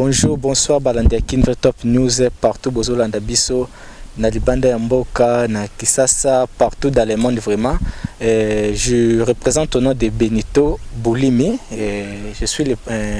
Bonjour, bonsoir, Balandia Kinver Top News, partout, Bozolanda Biso, na Libanda Yamboka, na Kisasa, partout dans le monde vraiment. Je représente au nom de Benito Boulimi, je suis le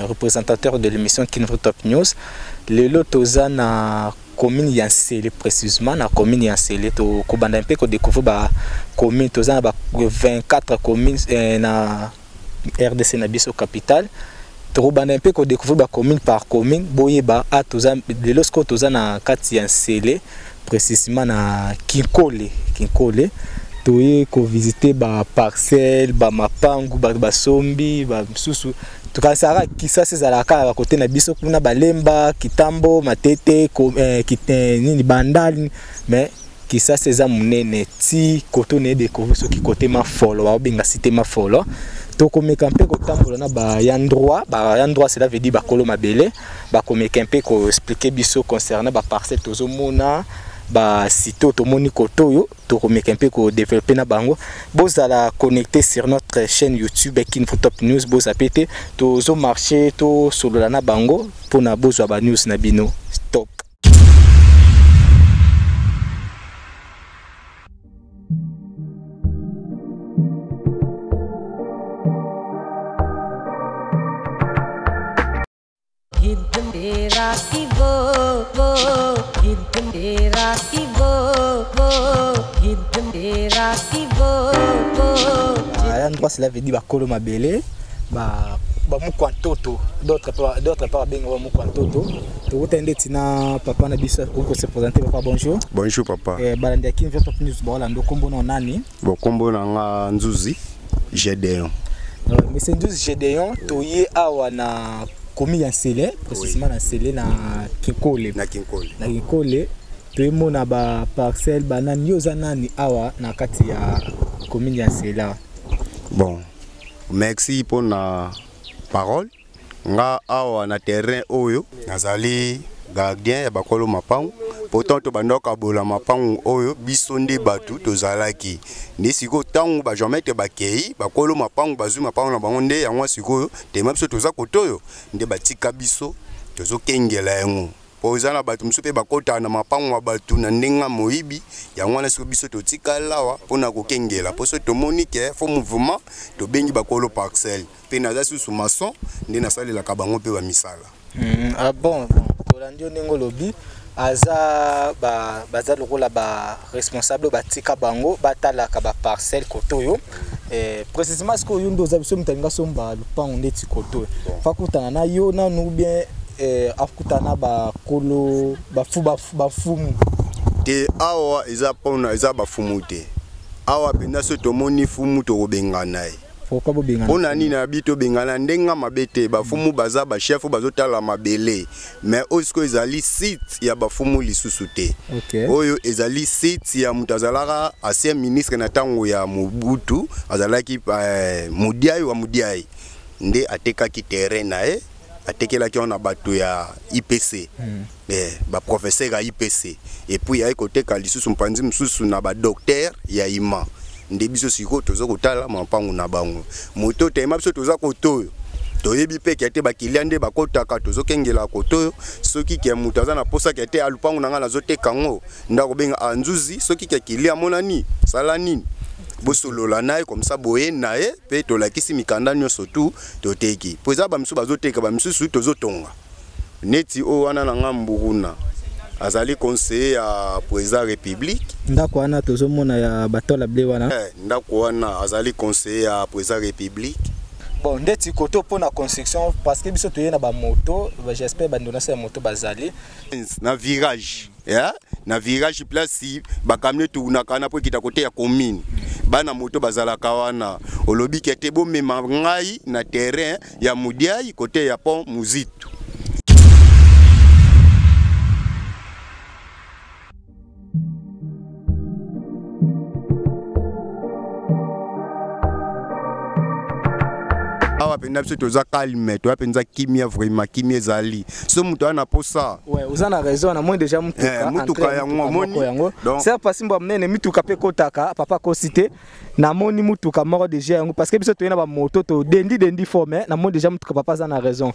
représentateur de l'émission Kinver Top News. Le lot na commune Yansele précisément, na commune Yansele, to kobanda un peu ko découvrir ba commune toza ba 24 communes na RDC na biso capitale. Torobanda un peu qu'on découvre commune par commune, boyeba a toza de lorsque toza na kati ya Nsele précisément na Kinkole toye ko visiter ba parcelle ba mapangu ba sombi ba susu tukasara Kisasa ezalaka ba côté na biso kuna balemba Kitambo Matete nini bandali mais Kisasa eza munene ti koto ne découvrir ce qui côté Mafolo ba benga cité Mafolo. Donc, on peut kotambola na ba yandroit cela veut dire ba kolo mabele ba komeka un peu ko expliquer biso concernant ba parcelle tozomona ba site tomoni kotoyo to komeka un peu ko développer na bango bozala connecter sur notre chaîne YouTube Kinver Top News bozapete tozo marcher to solola na bango pona bozwa ba news na bino stop. Cela veut dire bakolo mabele ba mukwantoto d'autres part bien ba mukwantoto to tende tina papa na biso ko se présenter papa bonjour. Bonjour papa. Balandia Kinver Top News bola ndo kombo na nani? Bo kombo na nga Nzuzi Gedeon. Mais c'est Nzuzi Gedeon to ye awa na komi ya Nsele précisément na Nsele na Kinkole. Na Kinkole to mona ba parcelle banani yoza nani awa na kati ya commune ya Nsele. Bon, merci pour la parole. Nga awa na terrain oyo nazali gardien ya bakolo mapangu. Pourtant to bandoka bola mapangu oyo biso nde batu tozalaki. Ni siko tangu ba jamais te bakei bakolo mapangu bazu mapangu na bango nde yango siko te mapso toza kotoyo nde batika biso tozo kengela yango. Pozana batu msupe bakota na mapangu wa batu na ndenga moibi yango na siko biso totika lawa pona kokengela poso tomoni ke fo mouvement to bengi bakolo parcelle pe naza susu maçon nde nasalela ka bango pe ba misala. Ah bon, Tolandio Nengo lobi aza baza lokola ba responsable batika bango batala ka ba parcelle kotoyo précisément ce que yo ndo za biso mtalinga somba lupango ndeti kotoyo fakutana na yo na nou bien afukutana ba kolo bafumu te awa eza pona eza bafumu te awa penda so tomoni fumu to kobengana pourquoi bobengana pona nini na bito bengana ndenga mabete bafumu baza ba chef bazotala mabele mais osko ezali site ya bafumu lisusu te oyo ezali site ya mutazalaka ancien ministre na tango ya Mobutu azalaki Mudiai nde atekaki terrain na atekela ki on a bato ya IPC ba professeur ya IPC et puis ya koteka lisusu mpanzi msusu na ba docteur ya ima nde biso siko tozo kotala mapangu na bango moto tema biso toza kotoyo toyebi pe ki ate ba kiliande bakotaka tozo kengela kotoyo soki ki mutu aza na posa ki ate alupangu na nga nazoteka ngo ndako benga Anzuzi soki ki kilia monani sala nini bosolola nae comme ça boye nae pe to lakisi mikanda nyoso tu toteki poza ba msu bazoteka ba msusu tozotonga neti o wana na ngambuguna azali conseiller ya président république ndako wana tozomona ya batola ble wana ndako wana azali conseiller ya président république. Bon ndeti koto pona construction parce que biso toyena ba moto j'espère ba ndona sa moto bazali na virage na virage place ba camion touna kana po kita côté ya commune bana moto bazala kawana olobi kete bo mema ngai na terrain ya Mudiai côté ya pont Muzitu. Awa penda biso toza calme to apenza kimia vraiment kimia zali so mutu ana posa ouais uzana raison na moi déjà mutuka yango moni donc c'est pas simba mnene mituka pe kotaka papa ko cité na moni mutuka moko déjà yango parce que biso to yena ba moto to dendi forme na moi déjà mutuka papa za na raison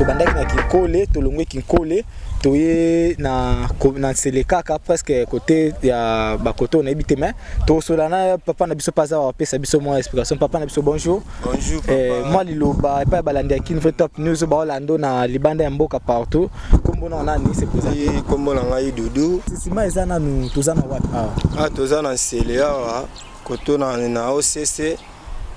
tobandaki na Kinkole tolongwe Kinkole toye na selekaka presque côté ya bakoto on habite mais to solana papa na biso paza wa pesa biso mo explication papa na biso bonjour moi liloba pa balandi ya Kin Top News ba Orlando na libanda ya mboka partout kombo na nani c'est présent kombo na ngai Dudu sima ezana nu tozana wapi tozana selea koto na OCC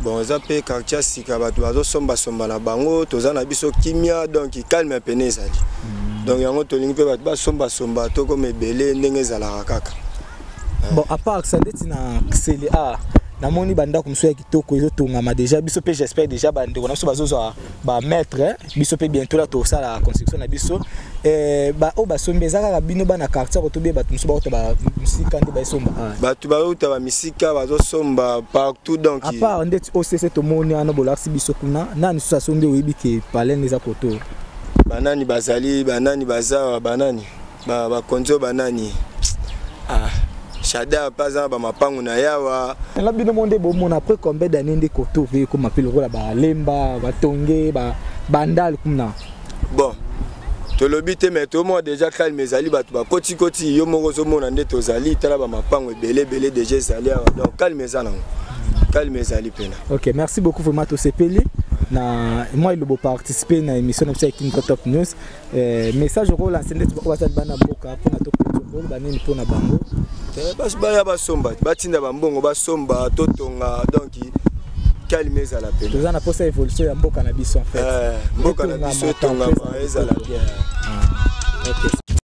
bon eza pe quartier sika bato bazosomba somba na bango tozana biso kimia donc calme pene ezali donc yango tolingi pe bato basomba somba to comme ebele ndenge ezalaka kaka bon à part ça ndeti na CLA na moni banda comme ya kitoko ezotongama déjà biso pe j'espère déjà bande na biso bazozwa ba maître biso pe bientôt là to ça la construction na biso ba o basombe ezaka bino bana quartier ko to be bato muso ba ba musika ndi ba somba bato ba uta ba misika bazosomba partout donc à part ndeti OCC to moni ana bolaxi biso kuna nani so sonde oyibi ke palene za koto banani bazali banani baza banani ba konzo banani Shada pas ba mapangu na yawa la bino monde bo mona après combien d'années de koto ve comme appelle rola ba lemba ba tonge ba bandal kumna bon to lobite mais to mo déjà calme ezali bato ba koti koti yo moko zo mona nde tozali tala ba mapangu ebele déjà ezali donc calme ezana calme ezali pena. OK, merci beaucoup vraiment to sepeli na moi il beau participer na émission de Kin Top News message rôle enseigné tu ba bana boka pour na to rôle banini pour na bango parce que ba somba batinda bambongo ba somba totonga donc calme za la peine tozana posa évolution ya mboka na biso en fait mboka na biso tonga ba ezala bien OK